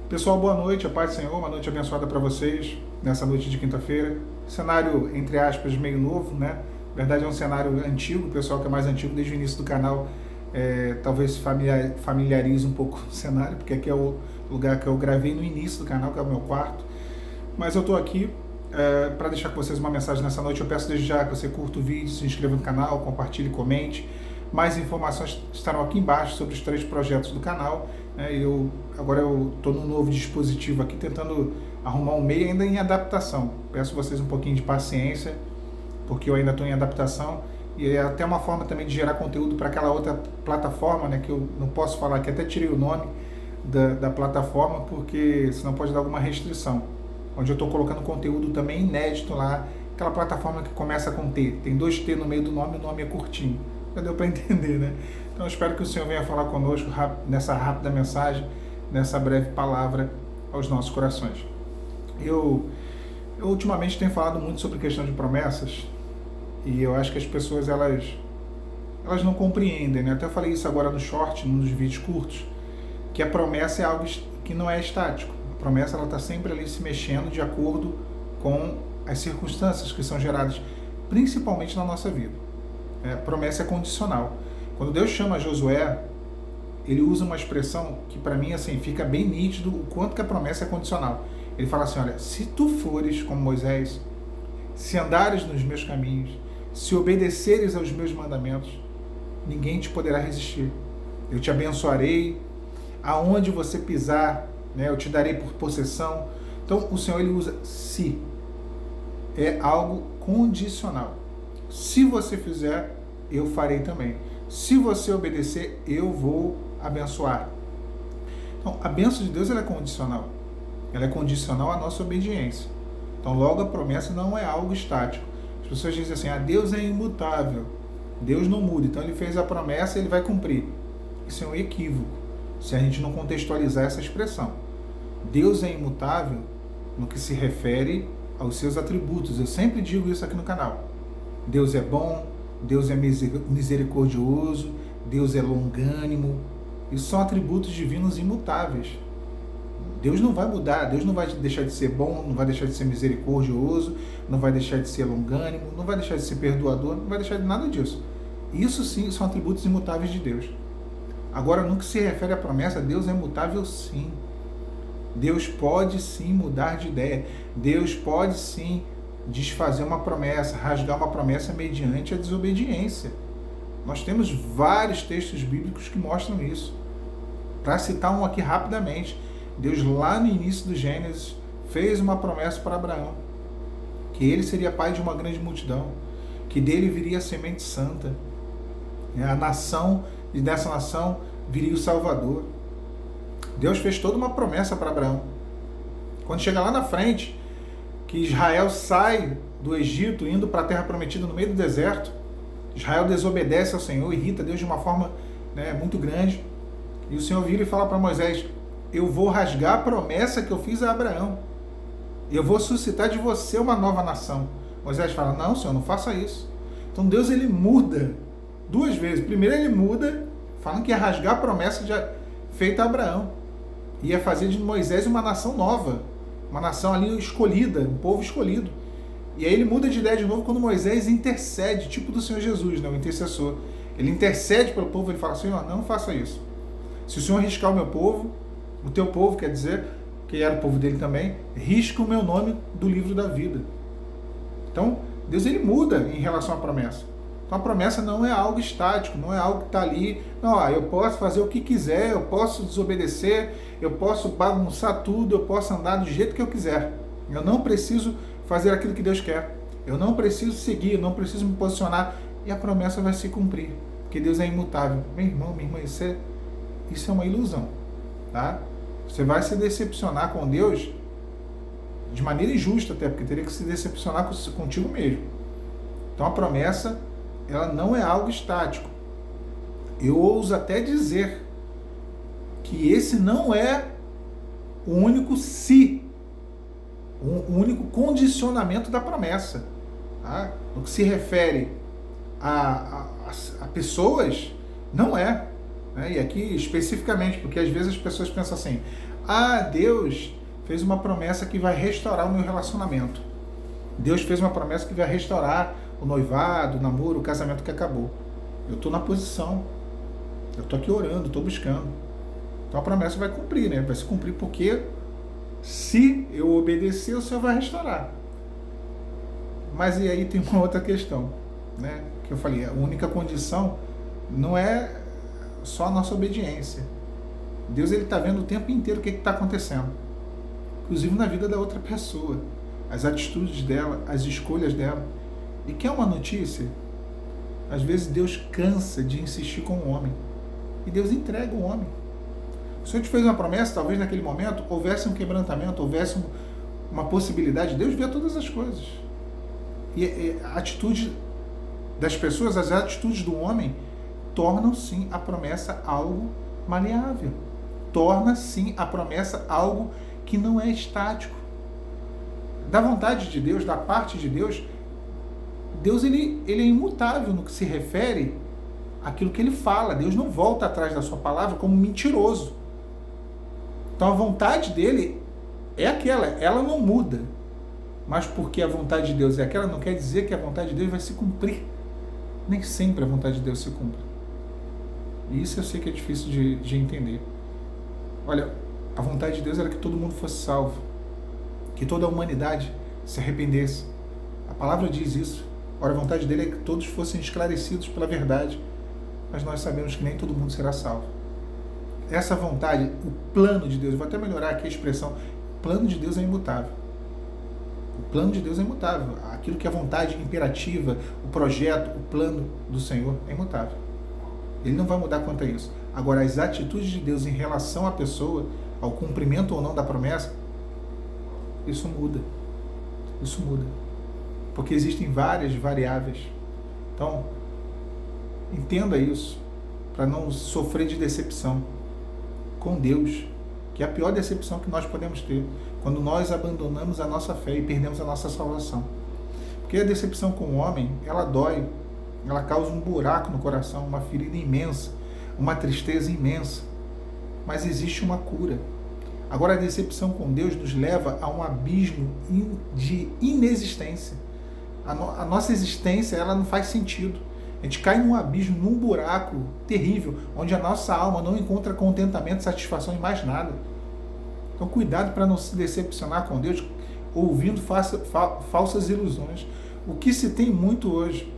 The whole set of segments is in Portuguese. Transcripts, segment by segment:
Pessoal, boa noite, a paz do Senhor, uma noite abençoada para vocês, nessa noite de quinta-feira. Cenário, entre aspas, meio novo, né? Na verdade é um cenário antigo, o pessoal que é mais antigo desde o início do canal talvez se familiarize um pouco com o cenário, porque aqui é o lugar que eu gravei no início do canal, que é o meu quarto. Mas eu estou aqui para deixar com vocês uma mensagem nessa noite. Eu peço desde já que você curta o vídeo, se inscreva no canal, compartilhe, comente. Mais informações estarão aqui embaixo sobre os 3 projetos do canal. Agora eu estou num novo dispositivo aqui, tentando arrumar um meio ainda em adaptação. Peço vocês um pouquinho de paciência, porque eu ainda estou em adaptação. E é até uma forma também de gerar conteúdo para aquela outra plataforma, né, que eu não posso falar, que até tirei o nome da plataforma, porque senão pode dar alguma restrição. Onde eu estou colocando conteúdo também inédito lá, aquela plataforma que começa com T. Tem 2 T no meio do nome, o nome é curtinho. Já deu para entender, né? Então eu espero que o Senhor venha falar conosco nessa rápida mensagem, nessa breve palavra aos nossos corações. Eu ultimamente tenho falado muito sobre questão de promessas, e eu acho que as pessoas elas não compreendem, né? Até falei isso agora no short, num dos vídeos curtos, que a promessa é algo que não é estático. A promessa ela está sempre ali se mexendo de acordo com as circunstâncias que são geradas, principalmente na nossa vida. Promessa é condicional. Quando Deus chama Josué, ele usa uma expressão que para mim assim fica bem nítido o quanto que a promessa é condicional. Ele fala assim, olha, se tu fores como Moisés, se andares nos meus caminhos, se obedeceres aos meus mandamentos, ninguém te poderá resistir. Eu te abençoarei, aonde você pisar, né, eu te darei por possessão. Então o Senhor ele usa se. É algo condicional. Se você fizer, eu farei também. Se você obedecer, eu vou abençoar. Então, a bênção de Deus ela é condicional. Ela é condicional à nossa obediência. Então, logo, a promessa não é algo estático. As pessoas dizem assim, Deus é imutável. Deus não muda. Então, ele fez a promessa e ele vai cumprir. Isso é um equívoco, se a gente não contextualizar essa expressão. Deus é imutável no que se refere aos seus atributos. Eu sempre digo isso aqui no canal. Deus é bom, Deus é misericordioso, Deus é longânimo. Isso são atributos divinos imutáveis. Deus não vai mudar, Deus não vai deixar de ser bom, não vai deixar de ser misericordioso, não vai deixar de ser longânimo, não vai deixar de ser perdoador, não vai deixar de nada disso. Isso sim são atributos imutáveis de Deus. Agora, no que se refere à promessa, Deus é imutável sim. Deus pode sim mudar de ideia. Deus pode sim desfazer uma promessa, rasgar uma promessa mediante a desobediência. Nós temos vários textos bíblicos que mostram isso. Para citar um aqui rapidamente, Deus lá no início do Gênesis fez uma promessa para Abraão, que ele seria pai de uma grande multidão, que dele viria a semente santa, a nação, e dessa nação viria o Salvador. Deus fez toda uma promessa para Abraão. Quando chega lá na frente, que Israel sai do Egito, indo para a terra prometida no meio do deserto, Israel desobedece ao Senhor, irrita Deus de uma forma muito grande, e o Senhor vira e fala para Moisés, eu vou rasgar a promessa que eu fiz a Abraão, eu vou suscitar de você uma nova nação. Moisés fala, não, Senhor, não faça isso. Então Deus ele muda 2 vezes. Primeiro ele muda, falando que ia rasgar a promessa feita a Abraão, ia fazer de Moisés uma nação nova, uma nação ali escolhida, um povo escolhido. E aí ele muda de ideia de novo quando Moisés intercede, tipo do Senhor Jesus, né, o intercessor. Ele intercede pelo povo, ele fala, Senhor, não faça isso. Se o Senhor riscar o meu povo, o teu povo, quer dizer, que era o povo dele também, risca o meu nome do livro da vida. Então, Deus ele muda em relação à promessa. Então a promessa não é algo estático, não é algo que está ali, não, eu posso fazer o que quiser, eu posso desobedecer, eu posso bagunçar tudo, eu posso andar do jeito que eu quiser. Eu não preciso fazer aquilo que Deus quer. Eu não preciso seguir, eu não preciso me posicionar e a promessa vai se cumprir, porque Deus é imutável. Meu irmão, minha irmã, isso é uma ilusão. Tá? Você vai se decepcionar com Deus de maneira injusta até, porque teria que se decepcionar contigo mesmo. Então a promessa ela não é algo estático. Eu ouso até dizer que esse não é o único se, o único condicionamento da promessa. Tá? No que se refere a pessoas, não é. Né? E aqui especificamente, porque às vezes as pessoas pensam assim, Deus fez uma promessa que vai restaurar o meu relacionamento. Deus fez uma promessa que vai restaurar o noivado, o namoro, o casamento que acabou. Eu estou na posição. Eu estou aqui orando, estou buscando. Então a promessa vai cumprir, né? Vai se cumprir porque se eu obedecer, o Senhor vai restaurar. Mas e aí tem uma outra questão, né? Que eu falei, a única condição não é só a nossa obediência. Deus, ele está vendo o tempo inteiro o que está acontecendo. Inclusive na vida da outra pessoa. As atitudes dela, as escolhas dela. E quer uma notícia? Às vezes Deus cansa de insistir com o homem. E Deus entrega o homem. O Senhor te fez uma promessa, talvez naquele momento houvesse um quebrantamento, houvesse uma possibilidade. Deus vê todas as coisas. E a atitude das pessoas, as atitudes do homem, tornam sim a promessa algo maleável. Torna sim a promessa algo que não é estático. Da vontade de Deus, da parte de Deus, Deus ele é imutável no que se refere àquilo que ele fala. Deus não volta atrás da sua palavra como mentiroso. Então a vontade dele é aquela, ela não muda. Mas porque a vontade de Deus é aquela, não quer dizer que a vontade de Deus vai se cumprir. Nem sempre a vontade de Deus se cumpre. E isso eu sei que é difícil de entender. Olha, a vontade de Deus era que todo mundo fosse salvo. Que toda a humanidade se arrependesse. A palavra diz isso. Ora, a vontade dele é que todos fossem esclarecidos pela verdade. Mas nós sabemos que nem todo mundo será salvo. Essa vontade, o plano de Deus, vou até melhorar aqui a expressão, o plano de Deus é imutável. O plano de Deus é imutável. Aquilo que é a vontade imperativa, o projeto, o plano do Senhor é imutável. Ele não vai mudar quanto a isso. Agora, as atitudes de Deus em relação à pessoa, ao cumprimento ou não da promessa, isso muda. Isso muda. Porque existem várias variáveis. Então, entenda isso, para não sofrer de decepção com Deus, que é a pior decepção que nós podemos ter, quando nós abandonamos a nossa fé e perdemos a nossa salvação. Porque a decepção com o homem, ela dói, ela causa um buraco no coração, uma ferida imensa, uma tristeza imensa. Mas existe uma cura. Agora, a decepção com Deus nos leva a um abismo de inexistência. A nossa existência, ela não faz sentido. A gente cai num abismo, num buraco terrível, onde a nossa alma não encontra contentamento, satisfação em mais nada. Então, cuidado para não se decepcionar com Deus, ouvindo falsas ilusões. O que se tem muito hoje,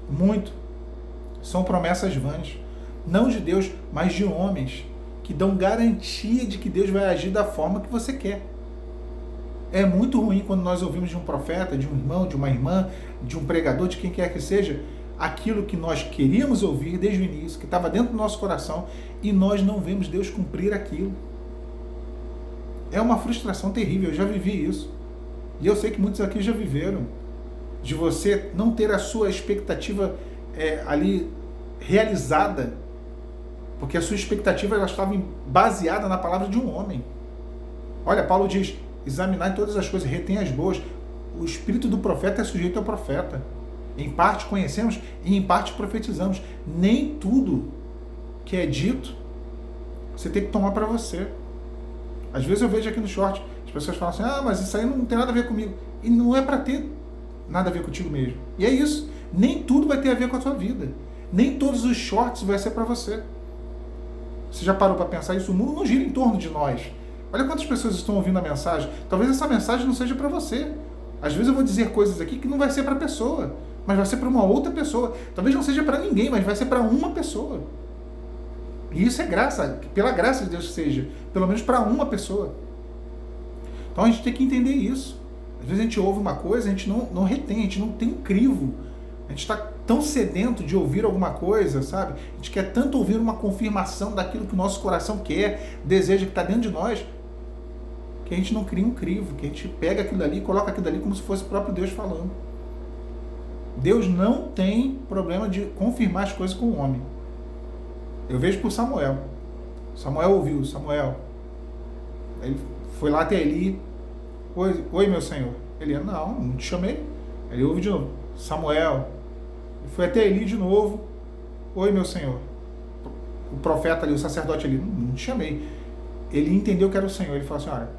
muito, são promessas vãs. Não de Deus, mas de homens, que dão garantia de que Deus vai agir da forma que você quer. É muito ruim quando nós ouvimos de um profeta, de um irmão, de uma irmã, de um pregador, de quem quer que seja, aquilo que nós queríamos ouvir desde o início, que estava dentro do nosso coração, e nós não vemos Deus cumprir aquilo. É uma frustração terrível, eu já vivi isso. E eu sei que muitos aqui já viveram, de você não ter a sua expectativa ali realizada, porque a sua expectativa ela estava baseada na palavra de um homem. Olha, Paulo diz, examinar todas as coisas, retém as boas. O espírito do profeta é sujeito ao profeta. Em parte conhecemos e em parte profetizamos. Nem tudo que é dito você tem que tomar para você. Às vezes eu vejo aqui no short, as pessoas falam assim, mas isso aí não tem nada a ver comigo. E não é para ter nada a ver contigo mesmo. E é isso. Nem tudo vai ter a ver com a sua vida. Nem todos os shorts vai ser para você. Você já parou para pensar isso? O mundo não gira em torno de nós. Olha quantas pessoas estão ouvindo a mensagem. Talvez essa mensagem não seja para você. Às vezes eu vou dizer coisas aqui que não vai ser para a pessoa, mas vai ser para uma outra pessoa. Talvez não seja para ninguém, mas vai ser para uma pessoa. E isso é graça, pela graça de Deus que seja, pelo menos para uma pessoa. Então a gente tem que entender isso. Às vezes a gente ouve uma coisa, a gente não retém, a gente não tem um crivo. A gente está tão sedento de ouvir alguma coisa, sabe? A gente quer tanto ouvir uma confirmação daquilo que o nosso coração quer, deseja, que está dentro de nós, que a gente não cria um crivo, que a gente pega aquilo ali e coloca aquilo ali como se fosse o próprio Deus falando. Deus não tem problema de confirmar as coisas com o homem. Eu vejo por Samuel. Samuel ouviu, Samuel. Ele foi lá até Eli. Oi, meu senhor. Ele, não te chamei. Ele ouve de novo. Samuel. Ele foi até Eli de novo. Oi, meu senhor. O profeta ali, o sacerdote ali, não te chamei. ele entendeu que era o Senhor. Ele falou assim, olha,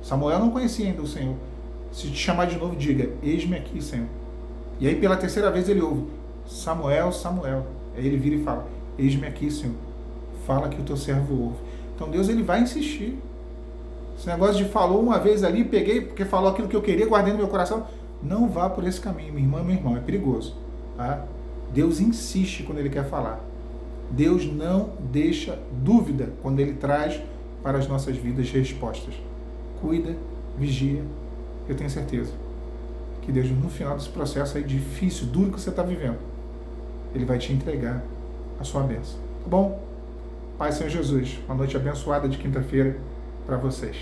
Samuel não conhecia ainda o Senhor. Se te chamar de novo, diga, eis-me aqui, Senhor. E aí pela terceira vez ele ouve, Samuel, Samuel. Aí ele vira e fala, eis-me aqui, Senhor. Fala que o teu servo ouve. Então Deus, ele vai insistir. Esse negócio de falou uma vez ali, peguei porque falou aquilo que eu queria, guardei no meu coração. Não vá por esse caminho, minha irmã, meu irmão, é perigoso. Tá? Deus insiste quando ele quer falar. Deus não deixa dúvida quando ele traz para as nossas vidas respostas. Cuida, vigia, eu tenho certeza que Deus, no final desse processo aí difícil, duro que você está vivendo, ele vai te entregar a sua bênção. Tá bom? Pai, Senhor Jesus, uma noite abençoada de quinta-feira para vocês.